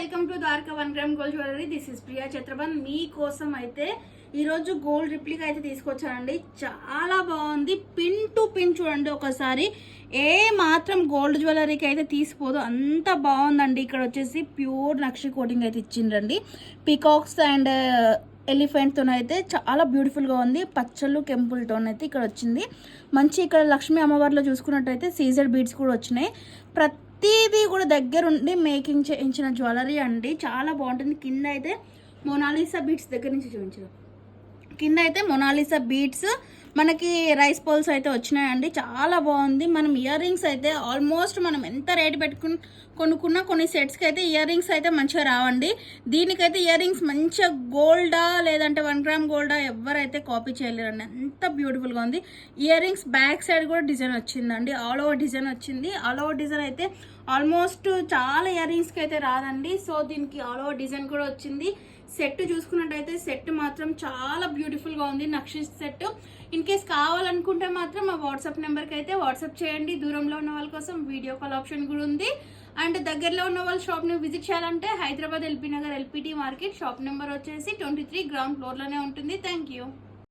Welcome to Dwaraka 1 gram gold jewellery. This is Priya Chatraband. మీకోసం అయితే ఈరోజు గోల్డ్ రిప్లికా అయితే తీసుకొచ్చానండి. చాలా బాగుంది. పిన్ టు పిన్ చూడండి ఒకసారి. ఏ మాత్రం గోల్డ్ జ్యువెలరీకి అయితే తీసిపోదు, అంత బాగుందండి. ఇక్కడ వచ్చేసి ప్యూర్ నక్షి కోటింగ్ అయితే ఇచ్చిండ్రండి. పీకాక్స్ అండ్ ఎలిఫెంట్తో అయితే చాలా బ్యూటిఫుల్గా ఉంది. పచ్చళ్ళు కెంపుల్తో అయితే ఇక్కడ వచ్చింది. మంచి ఇక్కడ లక్ష్మీ అమ్మవారిలో చూసుకున్నట్టయితే సీజర్ బీడ్స్ కూడా వచ్చినాయి. ప్రతిదీ కూడా దగ్గరుండి మేకింగ్ చేయించిన జ్యువెలరీ అండి. చాలా బాగుంటుంది. కింద అయితే మొనాలిసా బీడ్స్ దగ్గర నుంచి చూపించడం. కింద అయితే మొనాలిసా బీడ్స్ మనకి రైస్ పౌల్స్ అయితే వచ్చినాయండి. చాలా బాగుంది. మనం ఇయర్ రింగ్స్ అయితే ఆల్మోస్ట్ మనం ఎంత రేటు కొనుక్కున్నా కొన్ని సెట్స్కి అయితే ఇయర్ రింగ్స్ అయితే మంచిగా రావండి. దీనికైతే ఇయర్ రింగ్స్ మంచిగా గోల్డా లేదంటే 1 గ్రామ్ గోల్డా ఎవరైతే కాపీ చేయలేరండి. అంత బ్యూటిఫుల్గా ఉంది. ఇయర్ రింగ్స్ బ్యాక్ సైడ్ కూడా డిజైన్ వచ్చిందండి. ఆల్ ఓవర్ డిజైన్ వచ్చింది. ఆల్ ఓవర్ డిజైన్ అయితే ఆల్మోస్ట్ చాలా ఇయర్ రింగ్స్కి అయితే రాదండి. సో దీనికి ఆల్ ఓవర్ డిజైన్ కూడా వచ్చింది. సెట్ చూసుకున్నట్టయితే సెట్ మాత్రం చాలా బ్యూటిఫుల్గా ఉంది. నక్షి సెట్. ఇన్ కేస్ కావాలనుకుంటే మాత్రం మా వాట్సాప్ నెంబర్కి అయితే వాట్సాప్ చేయండి. దూరంలో ఉన్న వాళ్ళ కోసం వీడియో కాల్ ఆప్షన్ కూడా ఉంది. అండ్ దగ్గరలో ఉన్న వాళ్ళ షాప్ని విజిట్ చేయాలంటే Hyderabad LB Nagar LPT market. Shop number వచ్చేసి 23 గ్రౌండ్ ఫ్లోర్లోనే ఉంటుంది. Thank you.